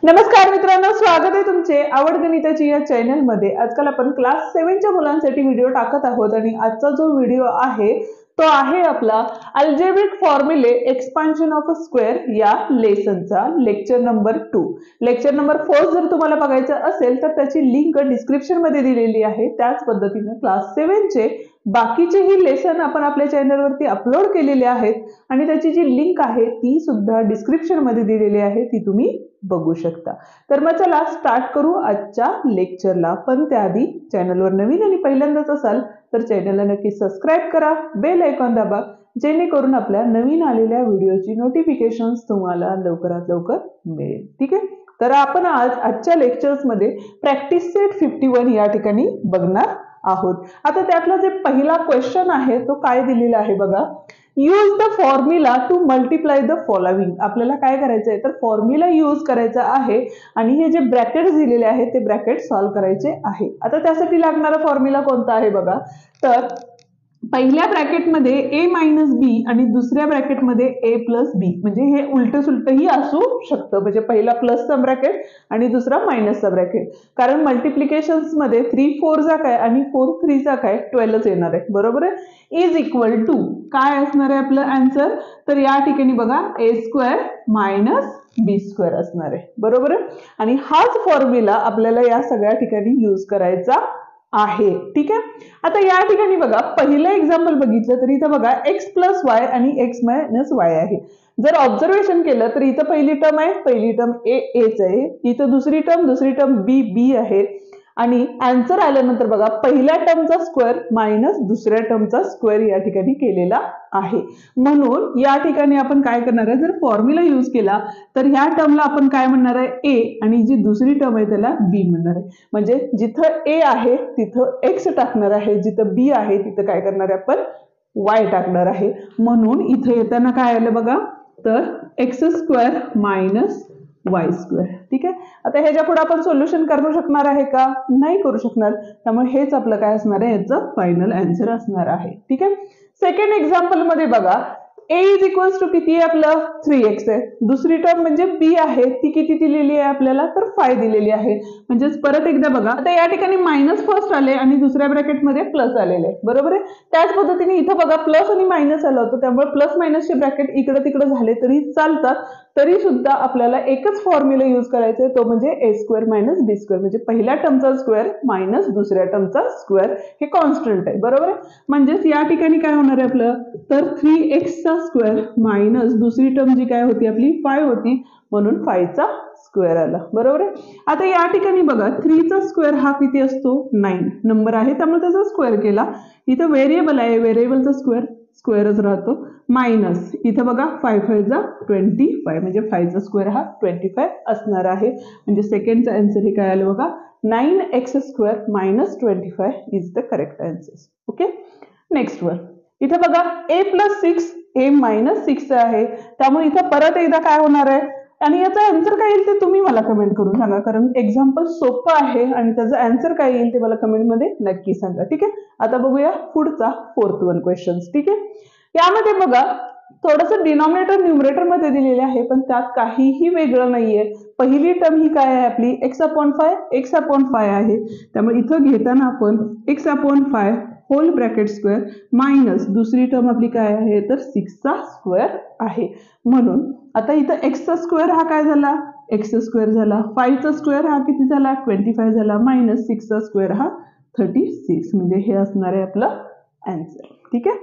नमस्कार मित्रांनो, स्वागत आहे तुमचे आवड गणिताची या चॅनल मध्ये। आजकाल आपण क्लास 7 च्या मुलांसाठी व्हिडिओ टाकत आहोत आणि आजचा जो व्हिडिओ आहे तो आहे आपला अल्जेब्रिक फॉर्म्युले एक्सपान्शन ऑफ अ स्क्वेअर या लेसनचा लेक्चर नंबर 2। लेक्चर नंबर 4 जर तुम्हाला बघायचं असेल तर त्याची लिंक डिस्क्रिप्शन मध्ये दिलेली आहे। त्याच पद्धतीने क्लास 7 चे बाकीचेही लेसन आपण आपल्या चॅनलवरती अपलोड केलेले आहेत आणि त्याची जी लिंक आहे ती सुद्धा डिस्क्रिप्शन मध्ये दिलेली आहे, ती तुम्ही बघू शकता। तर मग चला स्टार्ट करू आजच्या लेक्चरला। पण त्याआधी चॅनलवर नवीन आणि पहिल्यांदाच असाल तर चॅनलला नक्की सबस्क्राइब करा, बेल आयकॉन दाबा, जेणेकरून आपल्या नवीन आलेल्या व्हिडिओची नोटिफिकेशन्स तुम्हाला लवकरात लवकर मिळेल। ठीक आहे, तर आपण आजच्या लेक्चर्स मध्ये प्रॅक्टिस सेट 51 या ठिकाणी बघणार आहोत। आता त्यातला जे पहिला क्वेश्चन आहे तो काय दिलेला आहे बघा, use the formula to multiply the following. आपल्याला काय करायचं आहे तर फॉर्म्युला यूज करायचा आहे आणि हे जे ब्रॅकेट्स दिलेले आहेत ते ब्रॅकेट सॉल्व्ह करायचे आहे। आता त्यासाठी लागणारा फॉर्म्युला कोणता आहे बघा, तर पहिल्या ब्रॅकेटमध्ये a मायनस बी आणि दुसऱ्या ब्रॅकेटमध्ये a प्लस बी, म्हणजे हे उलट सुलटही असू शकतं, म्हणजे पहिला प्लसचा ब्रॅकेट आणि दुसरा मायनसचा ब्रॅकेट। कारण मल्टिप्लिकेशन्स मध्ये 3 4 चा काय आणि 4 3 चा काय 12च येणार आहे, बरोबर आहे। इज इक्वल टू काय असणार आहे आपलं आन्सर, तर या ठिकाणी बघा a square minus B square असणार आहे, बरोबर आहे। आणि हाच फॉर्म्युला आपल्याला या सगळ्या ठिकाणी यूज करायचा आहे। ठीक आहे, आता या ठिकाणी बघा पहिलं एक्झाम्पल बघितलं तर इथं बघा x प्लस वाय आणि x मायनस वाय आहे। जर ऑब्झर्वेशन केलं तर इथं पहिली टर्म आहे, पहिली टर्म a aच आहे, इथं दुसरी टर्म b b आहे आणि आन्सर आल्यानंतर बघा पहिल्या टर्मचा स्क्वेअर मायनस दुसऱ्या टर्मचा स्क्वेअर या ठिकाणी केलेला आहे। म्हणून या ठिकाणी आपण काय करणार आहे, जर फॉर्म्युला यूज केला तर ह्या टर्मला आपण काय म्हणणार आहे a आणि जी दुसरी टर्म आहे त्याला b म्हणणार आहे। म्हणजे जिथं a आहे तिथं x टाकणार आहे, जिथं b आहे तिथं काय करणार आहे आपण y टाकणार आहे। म्हणून इथं येताना काय आलं बघा, तर x square minus Y square. ठीक आहे, आता ह्याच्या पुढे आपण सोल्युशन करू शकणार आहे का, नाही करू शकणार, त्यामुळे हेच आपलं काय असणार आहे, याचं फायनल आन्सर असणार आहे। ठीक आहे, सेकंड एक्झाम्पल मध्ये बघा a इज इक्वल्स टू किती आहे आपलं 3x आहे, दुसरी टर्म म्हणजे b आहे ती किती दिलेली आहे आपल्याला तर 5 दिलेली आहे। म्हणजेच परत एकदा बघा, आता या ठिकाणी मायनस फर्स्ट आले आणि दुसऱ्या ब्रॅकेट मध्ये प्लस आलेले आहे, बरोबर आहे। त्याच पद्धतीने इथं बघा प्लस आणि मायनस आलं होतं, त्यामुळे प्लस मायनसचे ब्रॅकेट इकडे तिकडे झाले तरी चालतात, तरी सुद्धा आपल्याला एकच फॉर्म्युला यूज करायचा आहे, तो म्हणजे a square minus B square, म्हणजे पहिल्या टर्मचा स्क्वेअर मायनस दुसऱ्या टर्मचा स्क्वेअर, हे कॉन्स्टंट आहे, बरोबर आहे। म्हणजेच या ठिकाणी काय होणार आहे आपलं, तर 3x चा स्क्वेअर मायनस दुसरी टर्म जी काय होती आपली 5 होती, म्हणून 5 चा स्क्वेअर आला, बरोबर आहे। आता या ठिकाणी बघा 3 चा स्क्वेअर हा किती असतो 9 नंबर आहे, त्यामुळे त्याचा स्क्वेअर केला। इथं व्हेरिएबल आहे, व्हेरिएबलचा स्क्वेअर स्क्वेअरच राहतो, मायनस इथं बघा 5 5 जा 25, म्हणजे 5 चा स्क्वेअर हा 25 असणार आहे। म्हणजे सेकंडचा आन्सर हे काय आलं बघा, 9x square minus 25 is the correct answer. Okay, next one इथं बघा a प्लस 6 a मायनस 6 आहे, त्यामुळे इथं परत एकदा काय होणार आहे आणि याचा आन्सर काय येईल ते तुम्ही मला कमेंट करून सांगा, कारण एक्झाम्पल सोपं आहे आणि त्याचा आन्सर काय येईल ते मला कमेंट मध्ये नक्की सांगा। ठीक आहे, आता बघूया पुढचा फोर्थ वन क्वेश्चन। ठीक आहे, यामध्ये बघा थोडंसं डिनॉमिनेटर न्यूमरेटर मध्ये दिलेले आहे, पण त्यात काहीही वेगळं नाहीये। पहिली टर्म ही काय आहे आपली x अपॉन 5 आहे, त्यामुळे इथं घेताना आपण x upon 5 whole bracket square minus दुसरी टर्म आपली काय आहे तर 6 चा स्क्वेअर आहे। म्हणून आता इथं x चा स्क्वेअर हा काय झाला x स्क्वेअर झाला, 5 चा स्क्वेअर हा किती झाला 25 झाला, मायनस 6 चा स्क्वेअर हा 36, म्हणजे हे असणार आहे आपलं आन्सर। ठीक आहे,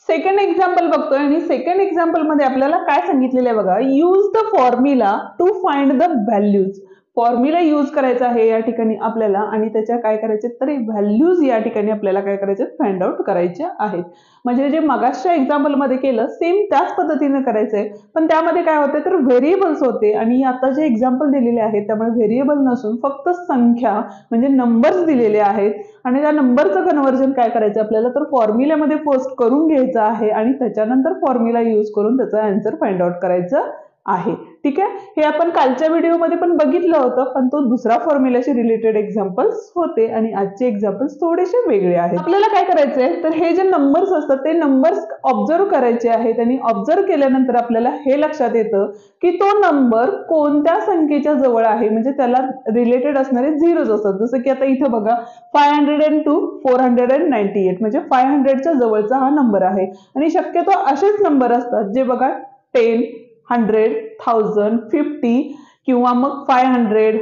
सेकंड एक्झाम्पल बघतोय आणि सेकंड एक्झाम्पल मध्ये आपल्याला काय सांगितलेलं आहे बघा, use the formula to find the values. Formula use करायचा आहे या ठिकाणी आपल्याला आणि त्याच्या काय करायचे तर व्हॅल्यूज या ठिकाणी आपल्याला काय करायचे फाइंड आउट करायचे आहेत। म्हणजे जे मगाच्या एक्झाम्पल मध्ये केलं सेम त्याच पद्धतीने करायचंय, पण त्यामध्ये काय होते तर व्हेरिएबल्स होते आणि आता जे एक्झाम्पल दिलेले आहेत त्यामुळे व्हेरिएबल नसून फक्त संख्या म्हणजे नंबर्स दिलेले आहेत आणि त्या नंबरचं कन्व्हर्जन काय करायचं आपल्याला तर फॉर्म्युल्यामध्ये पोस्ट करून घ्यायचं आहे आणि त्याच्यानंतर फॉर्म्युला यूज करून त्याचा आन्सर फाइंड आउट करायचं आहे. ठीक आहे, हे आपण कालच्या व्हिडिओमध्ये पण बघितलं होतं, पण तो दुसरा फॉर्म्युलाशी रिलेटेड एक्झाम्पल्स होते आणि आजचे एक्झाम्पल्स थोडेसे वेगळे आहेत. आपल्याला काय करायचंय, तर हे जे नंबर्स असतात ते नंबर्स ऑब्झर्व करायचे आहेत आणि ऑब्झर्व केल्यानंतर आपल्याला हे लक्षात येतं की तो नंबर कोणत्या संख्येच्या जवळ आहे, म्हणजे त्याला रिलेटेड असणारे झिरोज असतात. जसं की आता इथं बघा 502 498 म्हणजे 500च्या जवळचा हा नंबर आहे आणि शक्यतो असेच नंबर असतात जे बघा 10 100 1000 50 किंवा मग 500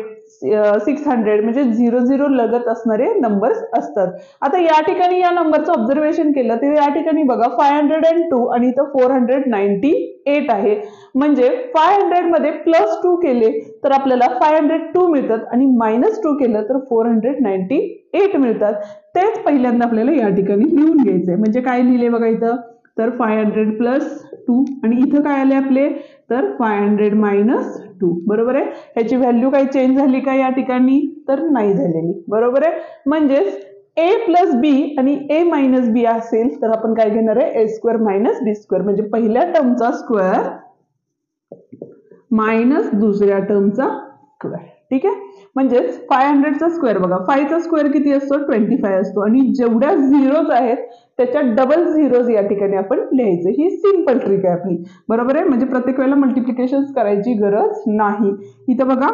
600 म्हणजे 00 लगत असणारे नंबर्स असतात. आता या ठिकाणी या नंबरचं ऑब्झर्वेशन केलं तर या ठिकाणी बघा 502 आणि इथं 498 आहे, म्हणजे 500 मध्ये +2 केले तर आपल्याला 502 मिळतात आणि -2 केलं तर 498 मिळतात. तेच पहिल्यांदा आपल्याला या ठिकाणी लिहून घ्यायचंय. म्हणजे काय लिहिले बघा इथं, तर 500 + 2 आणि इथं काय आले आपले, तर 500 - 2. बरोबर आहे. ह्याची व्हॅल्यू काही चेंज झाली का या ठिकाणी, तर नाही झालेली. बरोबर आहे. म्हणजेच a + b आणि a - b असेल तर आपण काय घेणार आहे, a² - b², म्हणजे पहिल्या टर्मचा स्क्वेअर मायनस दुसऱ्या टर्मचा स्क्वेअर. ठीक आहे, म्हणजेच 500चा स्क्वेअर बघा, 5 चा स्क्वेअर किती असतो, 25 असतो आणि जेवढ्या झिरोज आहेत त्याच्या डबल झिरोज या ठिकाणी आपण लिहायचं. ही सिंपल ट्रिक आहे आपली. बरोबर आहे, म्हणजे प्रत्येक वेळेला मल्टिप्लिकेशन करायची गरज नाही. इथं बघा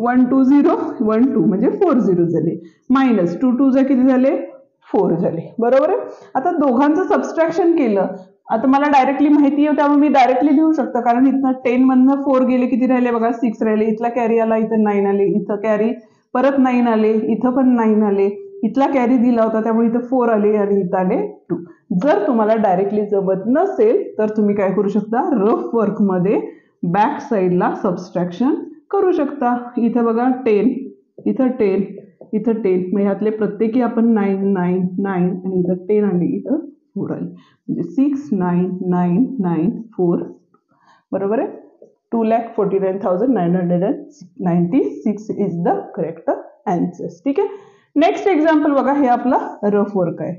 1 2 0 1 2 म्हणजे 4 झिरो झाले, मायनस 2 2 किती झाले, 4 झाले. बरोबर आहे. आता दोघांचं सबस्ट्रॅक्शन केलं, आता मला डायरेक्टली माहिती आहे त्यामुळे मी डायरेक्टली लिहू शकतो, कारण इथं 10 मधनं 4 गेले किती राहिले बघा, 6 राहिले. इथला कॅरी आला, इथं 9 आले, इथं कॅरी परत 9 आले, इथं पण 9 आले, इथला कॅरी दिला होता त्यामुळे इथं 4 आले आणि इथं आले 2. जर तुम्हाला डायरेक्टली जमत नसेल तर तुम्ही काय करू शकता, रफ वर्क मध्ये बॅक साईडला सबस्ट्रॅक्शन करू शकता. इथं बघा 10, इथं 10, इथं 10, मग ह्यातले प्रत्येकी आपण 9 9 9 आणि इथं 10 आले, इथं 4 आले, म्हणजे 6 9 9 9 4. बरोबर आहे. 2,49,996 इज द करेक्ट आन्सर. ठीक आहे. नेक्स्ट एक्झाम्पल बघा, हे आपला रफ वर्क आहे.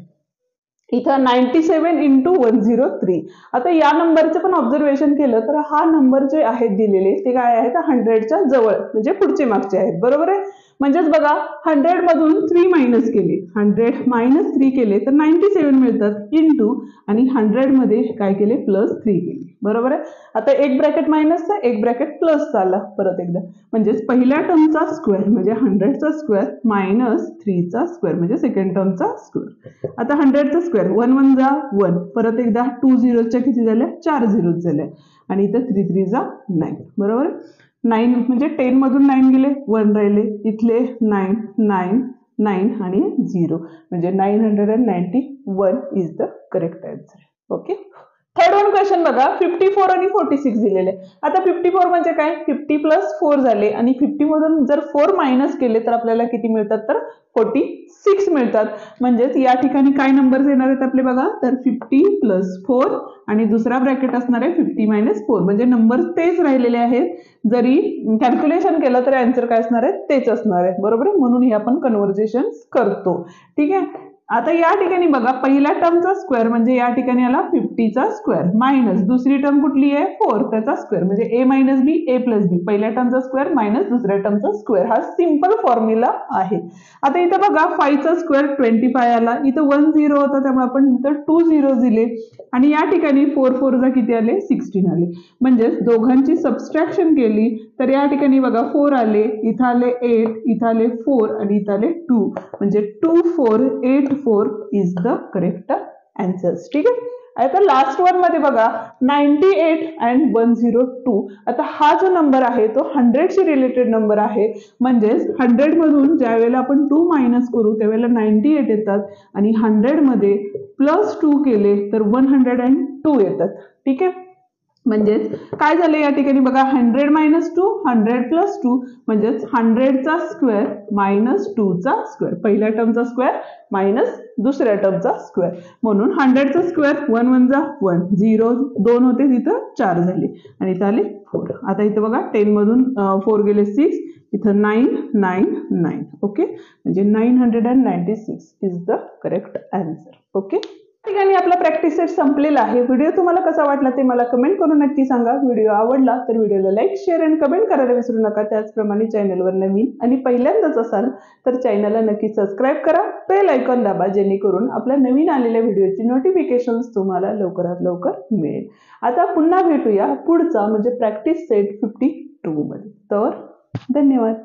इथं 97 × 103. आता या नंबरचं पण ऑब्झर्वेशन केलं तर हा नंबर जे आहेत दिलेले ते काय आहेत, 100च्या जवळ म्हणजे पुढचे मागचे आहेत. बरोबर आहे. म्हणजेच बघा 100 मधून 3 मायनस केले, 100 - 3 केले तर 97 मिळतात इंटू आणि 100 मध्ये काय केले, +3 केले. बरोबर आहे. आता एक ब्रॅकेट मायनसचा, एक ब्रॅकेट प्लसचा आला परत एकदा, म्हणजेच पहिल्या टर्मचा स्क्वेअर म्हणजे 100चा स्क्वेअर -3चा स्क्वेअर म्हणजे सेकंड टर्मचा स्क्वेअर. आता 100चा स्क्वेअर 1 1 जा 1, परत एकदा 2 झिरोच्या किती झाल्या, 4 झिरोज झाल्या आणि इथं 3 3 जा 9. बरोबर. 9 म्हणजे 10 मधून 9 गेले, 1 राहिले, इथले 9 9 9 आणि 0 म्हणजे 991 is the correct answer. Okay. Third one question बघा, 54 आणि 46 दिलेले. आता 54 म्हणजे काय, 50 + 4 झाले आणि 50 मधून जर 4 मायनस केले तर आपल्याला किती मिळतात, तर 46 मिळतात. म्हणजेच या ठिकाणी काय नंबर येणार आहेत आपले बघा, तर 50 + 4 आणि दुसरा ब्रॅकेट असणार आहे 50 - 4, म्हणजे नंबर तेच राहिलेले आहेत. जरी कॅल्क्युलेशन केलं तर आन्सर काय असणार आहे, तेच असणार आहे. बरोबर आहे, म्हणून हे आपण कन्व्हर्जेशन करतो. ठीक आहे. आता या ठिकाणी बघा पहिल्या टर्मचा स्क्वेअर म्हणजे या ठिकाणी आला 50चा स्क्वेअर मायनस दुसरी टर्म कुठली आहे, 4 त्याचा स्क्वेअर म्हणजे a - b a + b, पहिल्या टर्मचा स्क्वेअर मायनस दुसऱ्या टर्मचा स्क्वेअर. हा सिंपल फॉर्म्युला आहे. आता इथं बघा 5चा स्क्वेअर 25 आला, इथं 1 0 होता त्यामुळे आपण इथं 2 झिरोज दिले आणि या ठिकाणी 4 4 जा किती आले, 16 आले. म्हणजे दोघांची सबस्ट्रॅक्शन केली तर या ठिकाणी बघा 4 आले, इथं आले 8, इथं आले 4 आणि इथं आले 2, म्हणजे 2484 इज द करेक्ट आन्सर. ठीक आहे. आता लास्ट वन मध्ये बघा 98 and 102. आता हा जो नंबर आहे तो 100 शी रिलेटेड नंबर आहे, म्हणजेच 100 मधून ज्या वेळेला आपण 2 मायनस करू त्यावेळेला 98 येतात आणि 100 मध्ये +2 केले तर 102 येतात. ठीक आहे. म्हणजेच काय झालं या ठिकाणी बघा 100 - 2 100 + 2 म्हणजेच 100चा स्क्वेअर -2चा स्क्वेअर, पहिल्या टर्मचा स्क्वेअर मायनस दुसऱ्या टर्मचा स्क्वेअर, म्हणून 100चा स्क्वेअर 1 1 जा 1 0 2 होते, तिथं 4 झाले आणि इथं आले 4. आता इथं बघा 10 मधून 4 गेले 6, इथं 9 9 9. ओके, म्हणजे 996 is the correct answer. Okay. ठिकाणी आपला प्रॅक्टिस सेट संपलेला आहे. व्हिडिओ तुम्हाला कसा वाटला ते मला कमेंट करून नक्की सांगा. व्हिडिओ आवडला तर व्हिडिओला लाईक, शेअर आणि कमेंट करायला विसरू नका. त्याचप्रमाणे चॅनलवर नवीन आणि पहिल्यांदाच असाल तर चॅनलला नक्की सबस्क्राईब करा. बेल आयकॉन दाबा जेणेकरून आपल्या नवीन आलेल्या व्हिडिओची नोटिफिकेशन्स तुम्हाला लवकरात लवकर मिळेल. आता पुन्हा भेटूया पुढचा म्हणजे प्रॅक्टिस सेट 52 मध्ये. तर धन्यवाद.